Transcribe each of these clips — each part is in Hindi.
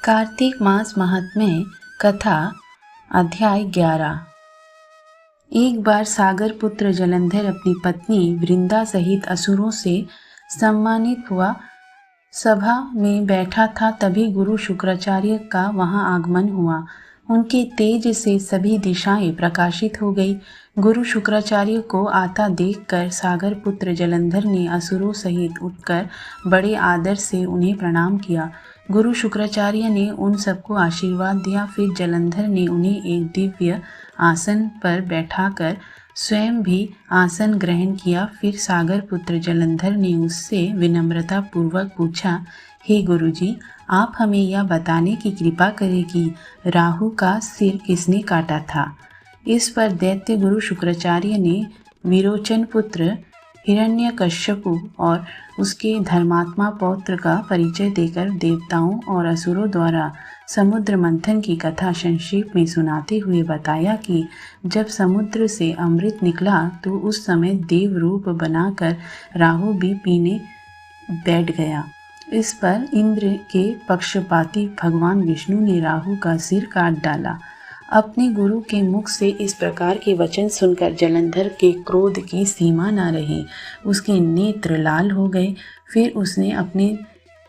कार्तिक मास महात्म्य कथा अध्याय 11। एक बार सागर पुत्र जलंधर अपनी पत्नी वृंदा सहित असुरों से सम्मानित हुआ सभा में बैठा था, तभी गुरु शुक्राचार्य का वहां आगमन हुआ। उनके तेज से सभी दिशाएं प्रकाशित हो गई। गुरु शुक्राचार्य को आता देखकर सागर पुत्र जलंधर ने असुरों सहित उठकर बड़े आदर से उन्हें प्रणाम किया। गुरु शुक्राचार्य ने उन सबको आशीर्वाद दिया। फिर जलंधर ने उन्हें एक दिव्य आसन पर बैठाकर स्वयं भी आसन ग्रहण किया। फिर सागर पुत्र जलंधर ने उससे विनम्रता पूर्वक पूछा, हे गुरुजी, आप हमें यह बताने की कृपा करें कि राहु का सिर किसने काटा था। इस पर दैत्य गुरु शुक्राचार्य ने विरोचन पुत्र हिरण्यकश्यपु और उसके धर्मात्मा पौत्र का परिचय देकर देवताओं और असुरों द्वारा समुद्र मंथन की कथा संक्षेप में सुनाते हुए बताया कि जब समुद्र से अमृत निकला तो उस समय देव रूप बनाकर राहु भी पीने बैठ गया। इस पर इंद्र के पक्षपाती भगवान विष्णु ने राहु का सिर काट डाला। अपने गुरु के मुख से इस प्रकार के वचन सुनकर जलंधर के क्रोध की सीमा न रही। उसके नेत्र लाल हो गए। फिर उसने अपने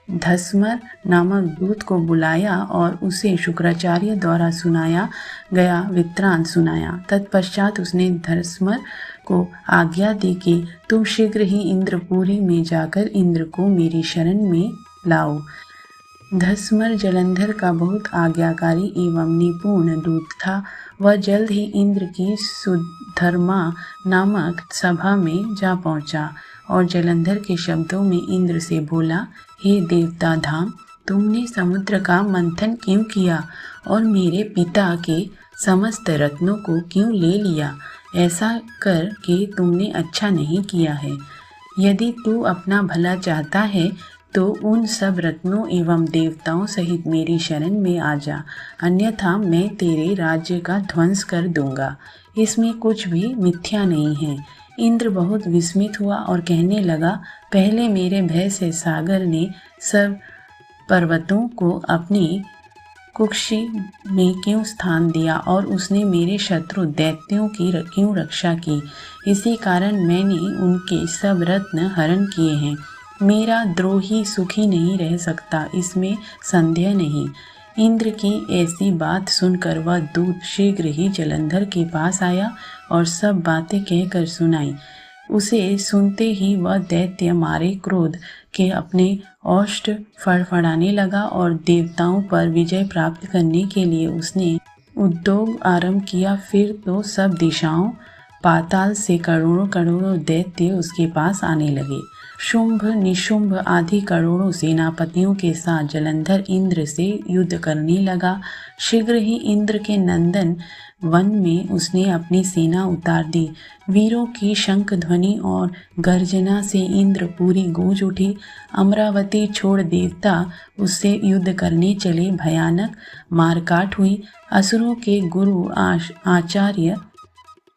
धस्मर नामक दूत को बुलाया और उसे शुक्राचार्य द्वारा सुनाया गया वृत्तांत सुनाया। तत्पश्चात उसने धस्मर को आज्ञा दी कि तुम शीघ्र ही इंद्रपुरी में जाकर इंद्र को मेरी शरण में लाओ। धस्मर जलंधर का बहुत आज्ञाकारी एवं निपुण दूत था। वह जल्द ही इंद्र की सुधर्मा नामक सभा में जा पहुंचा और जलंधर के शब्दों में इंद्र से बोला, हे देवता धाम, तुमने समुद्र का मंथन क्यों किया और मेरे पिता के समस्त रत्नों को क्यों ले लिया। ऐसा कर के तुमने अच्छा नहीं किया है। यदि तू अपना भला चाहता है तो उन सब रत्नों एवं देवताओं सहित मेरी शरण में आ जा, अन्यथा मैं तेरे राज्य का ध्वंस कर दूंगा। इसमें कुछ भी मिथ्या नहीं है। इंद्र बहुत विस्मित हुआ और कहने लगा, पहले मेरे भय से सागर ने सब पर्वतों को अपनी कुक्षी में क्यों स्थान दिया और उसने मेरे शत्रु दैत्यों की क्यों रक्षा की। इसी कारण मैंने उनके सब रत्न हरण किए हैं। मेरा द्रोही सुखी नहीं रह सकता, इसमें संदेह नहीं। इंद्र की ऐसी बात सुनकर वह दूत शीघ्र ही जलंधर के पास आया और सब बातें कहकर सुनाई। उसे सुनते ही वह दैत्य मारे क्रोध के अपने औष्ठ फड़फड़ाने लगा और देवताओं पर विजय प्राप्त करने के लिए उसने उद्योग आरंभ किया। फिर तो सब दिशाओं पाताल से करोड़ों करोड़ों दैत्य उसके पास आने लगे। शुंभ निशुंभ आदि करोड़ों सेनापतियों के साथ जलंधर इंद्र से युद्ध करने लगा। शीघ्र ही इंद्र के नंदन वन में उसने अपनी सेना उतार दी। वीरों की शंख ध्वनि और गर्जना से इंद्र पूरी गूंज उठी। अमरावती छोड़ देवता उससे युद्ध करने चले। भयानक मारकाट हुई। असुरों के गुरु आचार्य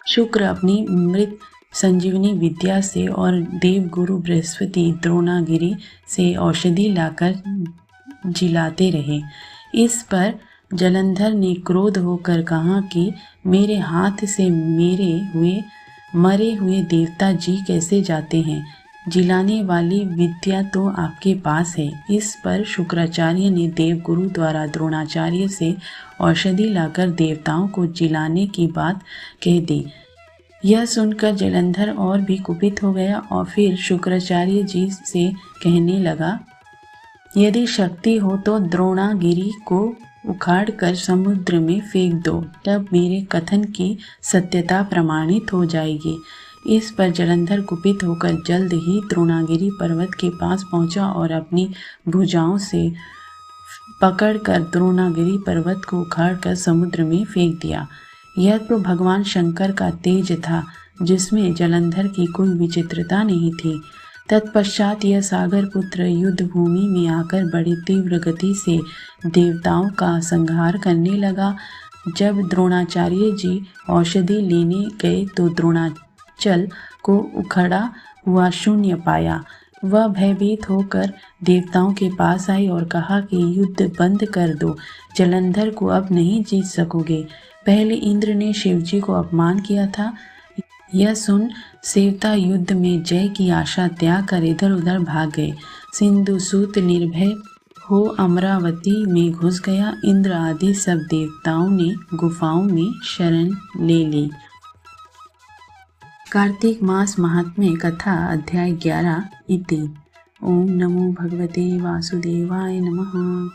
शुक्र अपनी मृत संजीवनी विद्या से और देव गुरु बृहस्पति द्रोणागिरी से औषधि लाकर जिलाते रहे। इस पर जलंधर ने क्रोध होकर कहा कि मेरे हाथ से मरे हुए देवता जी कैसे जाते हैं। जिलाने वाली विद्या तो आपके पास है। इस पर शुक्राचार्य ने देव गुरु द्वारा द्रोणाचार्य से औषधि लाकर देवताओं को जिलाने की बात कह दी। यह सुनकर जलंधर और भी कुपित हो गया और फिर शुक्राचार्य जी से कहने लगा, यदि शक्ति हो तो द्रोणागिरी को उखाड़कर समुद्र में फेंक दो, तब मेरे कथन की सत्यता प्रमाणित हो जाएगी। इस पर जलंधर कुपित होकर जल्द ही द्रोणागिरी पर्वत के पास पहुंचा और अपनी भुजाओं से पकड़कर द्रोणागिरी पर्वत को उखाड़कर समुद्र में फेंक दिया। यह तो भगवान शंकर का तेज था, जिसमें जलंधर की कोई विचित्रता नहीं थी। तत्पश्चात यह सागर पुत्र युद्ध भूमि में आकर बड़ी तीव्र गति से देवताओं का संहार करने लगा। जब द्रोणाचार्य जी औषधि लेने गए तो द्रोणाचल को उखड़ा हुआ शून्य पाया। वह भयभीत होकर देवताओं के पास आई और कहा कि युद्ध बंद कर दो, जलंधर को अब नहीं जीत सकोगे। पहले इंद्र ने शिवजी को अपमान किया था। यह सुन सेवता युद्ध में जय की आशा त्याग कर इधर उधर भाग गए। सिंधुसूत निर्भय हो अमरावती में घुस गया। इंद्र आदि सब देवताओं ने गुफाओं में शरण ले ली। कार्तिक मास महात्म्य कथा अध्याय 11 इति। ओम नमो भगवते वासुदेवाय नमः।